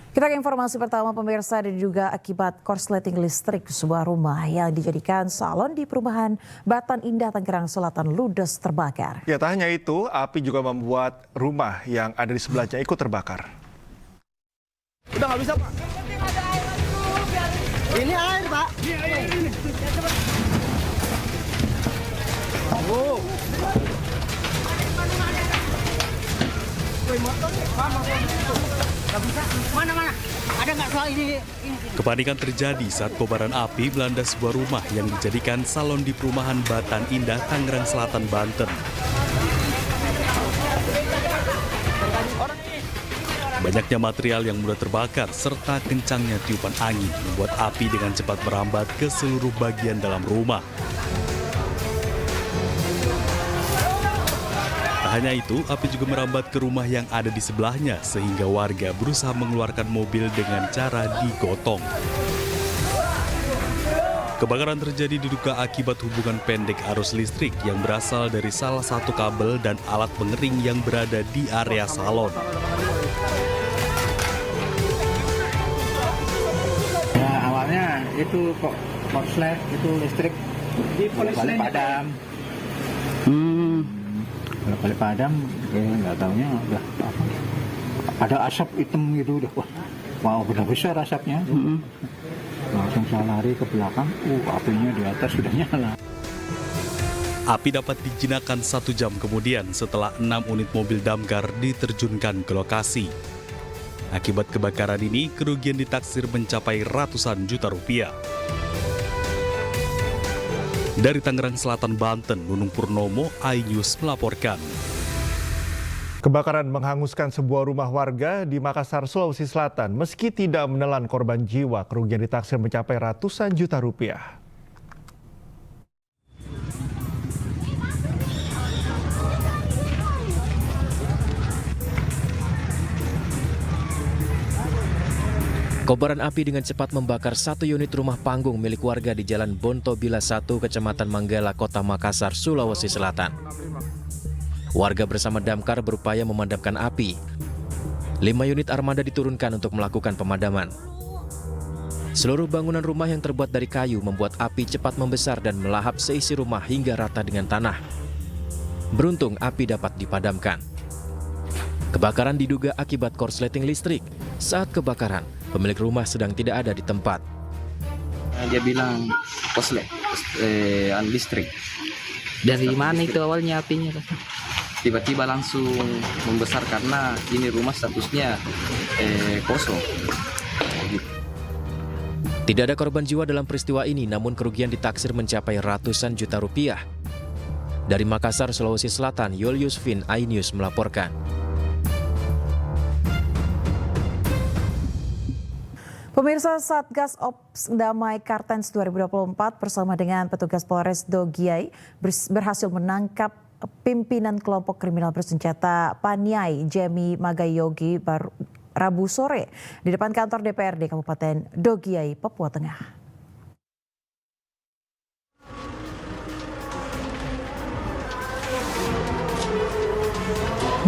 Kita ke informasi pertama pemirsa, diduga akibat korsleting listrik sebuah rumah yang dijadikan salon di perumahan Batan Indah, Tangerang Selatan ludes terbakar. Ya, tak hanya itu, api juga membuat rumah yang ada di sebelahnya ikut terbakar. Udah nggak bisa, Pak. Ini air, Pak. Ini. Oh. Mana? Ada nggak soal ini? Kepanikan terjadi saat kobaran api melanda sebuah rumah yang dijadikan salon di perumahan Batan Indah, Tangerang Selatan, Banten. Banyaknya material yang mudah terbakar serta kencangnya tiupan angin membuat api dengan cepat merambat ke seluruh bagian dalam rumah. Tak hanya itu, api juga merambat ke rumah yang ada di sebelahnya sehingga warga berusaha mengeluarkan mobil dengan cara digotong. Kebakaran terjadi diduga akibat hubungan pendek arus listrik yang berasal dari salah satu kabel dan alat pengering yang berada di area salon. Ya, awalnya itu kok korslet, itu listrik balik padam. Balik padam, nggak taunya udah apa? Ada asap hitam gitu udah, wah udah besar asapnya. Langsung saya lari ke belakang, apinya di atas sudah nyala. Api dapat dijinakkan 1 jam kemudian setelah 6 unit mobil damkar diterjunkan ke lokasi. Akibat kebakaran ini, kerugian ditaksir mencapai ratusan juta rupiah. Dari Tangerang Selatan, Banten, Nunung Purnomo, iNews melaporkan. Kebakaran menghanguskan sebuah rumah warga di Makassar, Sulawesi Selatan. Meski tidak menelan korban jiwa, kerugian ditaksir mencapai ratusan juta rupiah. Kobaran api dengan cepat membakar 1 unit rumah panggung milik warga di Jalan Bontobila 1, Kecamatan Manggala, Kota Makassar, Sulawesi Selatan. Warga bersama damkar berupaya memadamkan api. 5 unit armada diturunkan untuk melakukan pemadaman. Seluruh bangunan rumah yang terbuat dari kayu membuat api cepat membesar dan melahap seisi rumah hingga rata dengan tanah. Beruntung api dapat dipadamkan. Kebakaran diduga akibat korsleting listrik. Saat kebakaran, pemilik rumah sedang tidak ada di tempat. Dia bilang korslet, listrik. Dari mana itu awalnya apinya? Tiba-tiba langsung membesar karena ini rumah statusnya kosong. Tidak ada korban jiwa dalam peristiwa ini, namun kerugian ditaksir mencapai ratusan juta rupiah. Dari Makassar, Sulawesi Selatan, Julius Vin, iNews melaporkan. Pemirsa, Satgas Ops Damai Kartens 2024 bersama dengan petugas Polres Dogiai berhasil menangkap pimpinan kelompok kriminal bersenjata Paniai Jemi Magayogi Rabu sore di depan kantor DPRD Kabupaten Dogiai, Papua Tengah.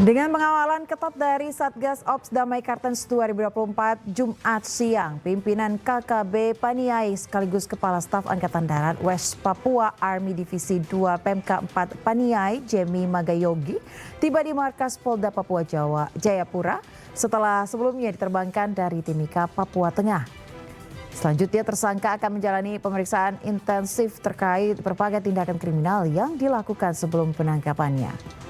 Dengan pengawalan ketat dari Satgas Ops Damai Kartens 2024, Jumat siang, pimpinan KKB Paniai sekaligus Kepala Staf Angkatan Darat West Papua Army Divisi 2 Pemka 4 Paniai Jemi Magayogi tiba di markas Polda Papua Jayapura setelah sebelumnya diterbangkan dari Timika, Papua Tengah. Selanjutnya tersangka akan menjalani pemeriksaan intensif terkait berbagai tindakan kriminal yang dilakukan sebelum penangkapannya.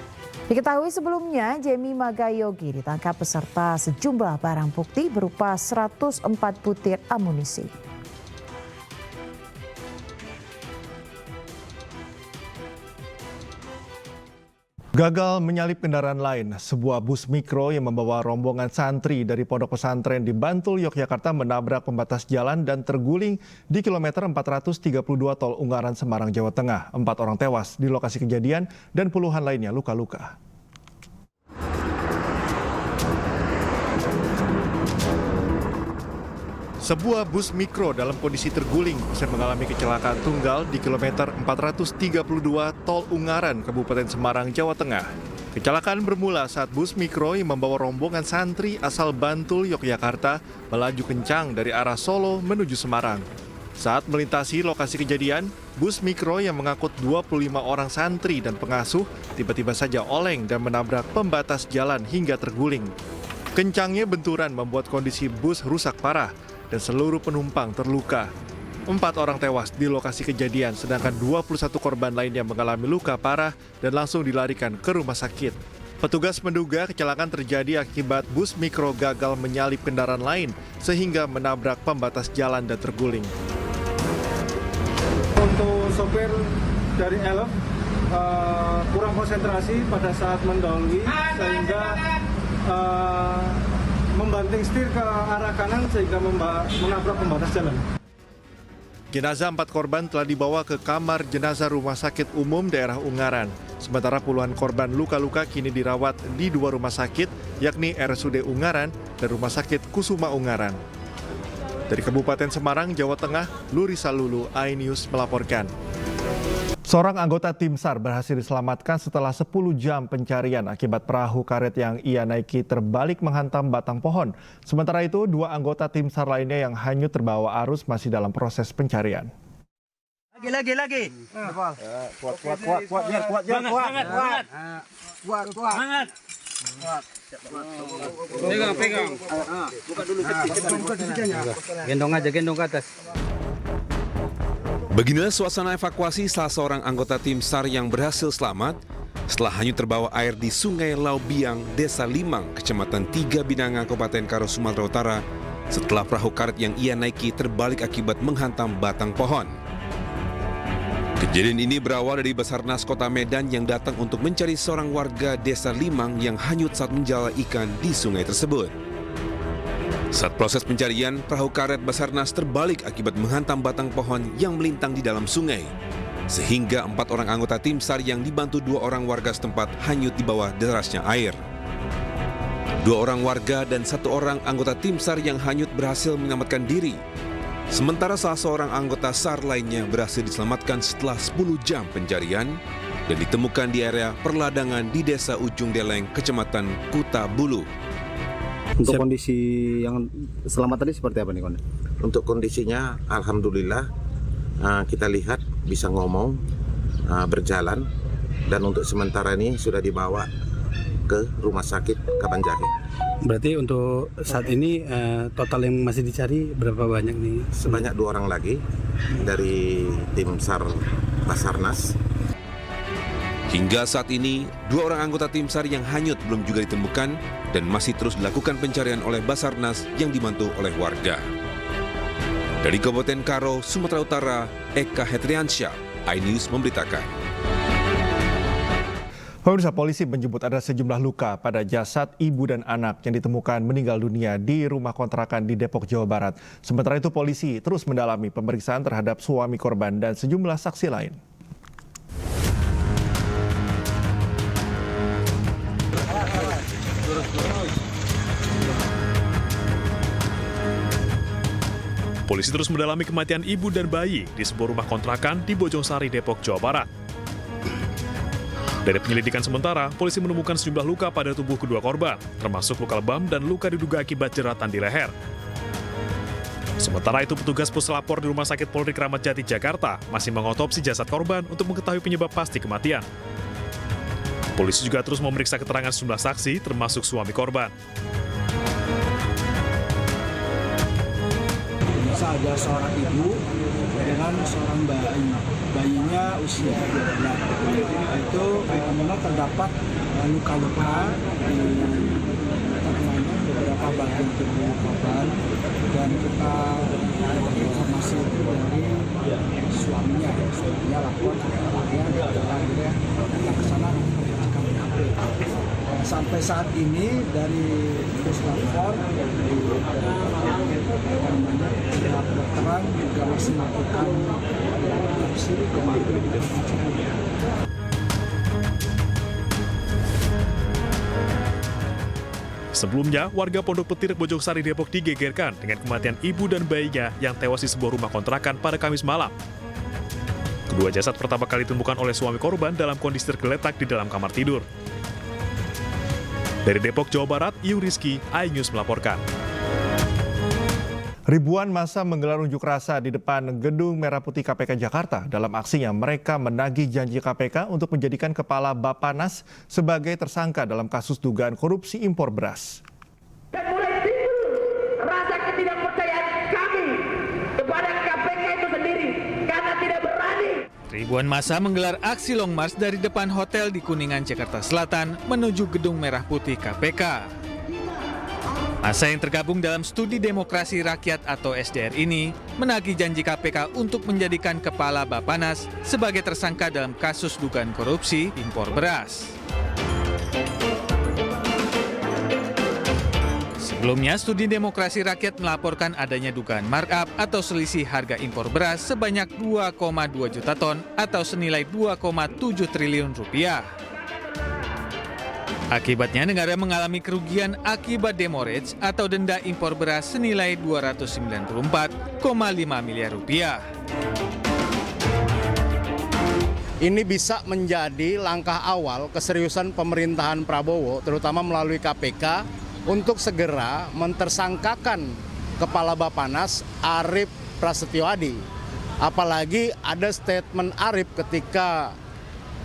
Diketahui sebelumnya, Jemi Magayogi ditangkap beserta sejumlah barang bukti berupa 104 butir amunisi. Gagal menyalip kendaraan lain, sebuah bus mikro yang membawa rombongan santri dari pondok pesantren di Bantul, Yogyakarta menabrak pembatas jalan dan terguling di kilometer 432 Tol Ungaran, Semarang, Jawa Tengah. 4 orang tewas di lokasi kejadian dan puluhan lainnya luka-luka. Sebuah bus mikro dalam kondisi terguling usai mengalami kecelakaan tunggal di kilometer 432 Tol Ungaran, Kabupaten Semarang, Jawa Tengah. Kecelakaan bermula saat bus mikro yang membawa rombongan santri asal Bantul, Yogyakarta melaju kencang dari arah Solo menuju Semarang. Saat melintasi lokasi kejadian, bus mikro yang mengangkut 25 orang santri dan pengasuh tiba-tiba saja oleng dan menabrak pembatas jalan hingga terguling. Kencangnya benturan membuat kondisi bus rusak parah dan seluruh penumpang terluka. 4 orang tewas di lokasi kejadian, sedangkan 21 korban lainnya mengalami luka parah dan langsung dilarikan ke rumah sakit. Petugas menduga kecelakaan terjadi akibat bus mikro gagal menyalip kendaraan lain sehingga menabrak pembatas jalan dan terguling. Untuk sopir dari Elf kurang konsentrasi pada saat mendahului sehingga membanting setir ke arah kanan sehingga menabrak pembatas jalan. Jenazah 4 korban telah dibawa ke kamar jenazah Rumah Sakit Umum Daerah Ungaran. Sementara puluhan korban luka-luka kini dirawat di 2 rumah sakit, yakni RSUD Ungaran dan Rumah Sakit Kusuma Ungaran. Dari Kabupaten Semarang, Jawa Tengah, Luri Salulu, iNews melaporkan. Seorang anggota tim SAR berhasil diselamatkan setelah 10 jam pencarian akibat perahu karet yang ia naiki terbalik menghantam batang pohon. Sementara itu, 2 anggota tim SAR lainnya yang hanyut terbawa arus masih dalam proses pencarian. Lagi. Kuat. Pegang. Buka dulu gendong ke atas. Beginilah suasana evakuasi salah seorang anggota tim SAR yang berhasil selamat setelah hanyut terbawa air di Sungai Laubiang, Desa Limang, Kecamatan 3 Binanga, Kabupaten Karo, Sumatera Utara, setelah perahu karet yang ia naiki terbalik akibat menghantam batang pohon. Kejadian ini berawal dari Basarnas Kota Medan yang datang untuk mencari seorang warga Desa Limang yang hanyut saat menjala ikan di sungai tersebut. Saat proses pencarian, perahu karet Basarnas terbalik akibat menghantam batang pohon yang melintang di dalam sungai. Sehingga 4 orang anggota tim SAR yang dibantu 2 orang warga setempat hanyut di bawah derasnya air. 2 orang warga dan 1 orang anggota tim SAR yang hanyut berhasil menyelamatkan diri. Sementara salah seorang anggota SAR lainnya berhasil diselamatkan setelah 10 jam pencarian dan ditemukan di area perladangan di Desa Ujung Deleng, Kecamatan Kuta Bulu. Untuk kondisi yang selamat tadi seperti apa nih, Kon? Untuk kondisinya, alhamdulillah kita lihat bisa ngomong, berjalan, dan untuk sementara ini sudah dibawa ke Rumah Sakit Kabanjahe. Berarti untuk saat ini total yang masih dicari berapa banyak nih? Sebanyak 2 orang lagi dari tim SAR Basarnas. Hingga saat ini, 2 orang anggota tim SAR yang hanyut belum juga ditemukan dan masih terus dilakukan pencarian oleh Basarnas yang dibantu oleh warga. Dari Kabupaten Karo, Sumatera Utara, Eka Hetriansyah, iNews memberitakan. Pemirsa, polisi menyebut ada sejumlah luka pada jasad ibu dan anak yang ditemukan meninggal dunia di rumah kontrakan di Depok, Jawa Barat. Sementara itu, polisi terus mendalami pemeriksaan terhadap suami korban dan sejumlah saksi lain. Polisi terus mendalami kematian ibu dan bayi di sebuah rumah kontrakan di Bojongsari, Depok, Jawa Barat. Dari penyelidikan sementara, polisi menemukan sejumlah luka pada tubuh kedua korban, termasuk luka lebam dan luka diduga akibat jeratan di leher. Sementara itu, petugas puslapor di Rumah Sakit Polri Kramat Jati, Jakarta masih mengotopsi jasad korban untuk mengetahui penyebab pasti kematian. Polisi juga terus memeriksa keterangan sejumlah saksi, termasuk suami korban. Ada seorang ibu dengan seorang bayi. Bayinya usia 2 bulan. Itu memang terdapat luka-luka di beberapa bagian tubuh korban dan kita dapat informasi dari suaminya lapor dia datang ke sana melakukan TKP. Sampai saat ini dari puslapor pihak kedokteran juga masih melakukan otopsi Sebelumnya, warga Pondok Petir, Bojongsari, Depok digegerkan dengan kematian ibu dan bayinya yang tewas di sebuah rumah kontrakan pada Kamis malam. Kedua jasad pertama kali ditemukan oleh suami korban dalam kondisi tergeletak di dalam kamar tidur. Dari Depok, Jawa Barat, Iu Rizky, iNews melaporkan. Ribuan massa menggelar unjuk rasa di depan Gedung Merah Putih KPK Jakarta. Dalam aksinya, mereka menagih janji KPK untuk menjadikan Kepala Bappenas sebagai tersangka dalam kasus dugaan korupsi impor beras. Dan mulai timbul rasa ketidakpercayaan kami kepada KPK itu sendiri karena tidak berani. Ribuan massa menggelar aksi long march dari depan hotel di Kuningan, Jakarta Selatan menuju Gedung Merah Putih KPK. Massa yang tergabung dalam Studi Demokrasi Rakyat atau SDR ini menagih janji KPK untuk menjadikan Kepala Bappenas sebagai tersangka dalam kasus dugaan korupsi impor beras. Sebelumnya, Studi Demokrasi Rakyat melaporkan adanya dugaan markup atau selisih harga impor beras sebanyak 2,2 juta ton atau senilai 2,7 triliun rupiah. Akibatnya, negara mengalami kerugian akibat demurrage atau denda impor beras senilai 294,5 miliar rupiah. Ini bisa menjadi langkah awal keseriusan pemerintahan Prabowo, terutama melalui KPK, untuk segera mentersangkakan Kepala Bappenas Arief Prasetyo Adi. Apalagi ada statement Arief ketika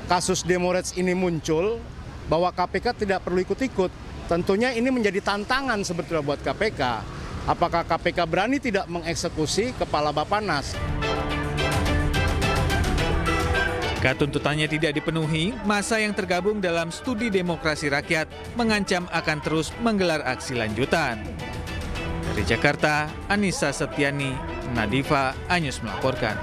kasus demurrage ini muncul, bahwa KPK tidak perlu ikut-ikut. Tentunya ini menjadi tantangan sebetulnya buat KPK. Apakah KPK berani tidak mengeksekusi Kepala Bappenas? Jika tuntutannya tidak dipenuhi, massa yang tergabung dalam Studi Demokrasi Rakyat mengancam akan terus menggelar aksi lanjutan. Dari Jakarta, Anissa Septiani, Nadifa, iNews melaporkan.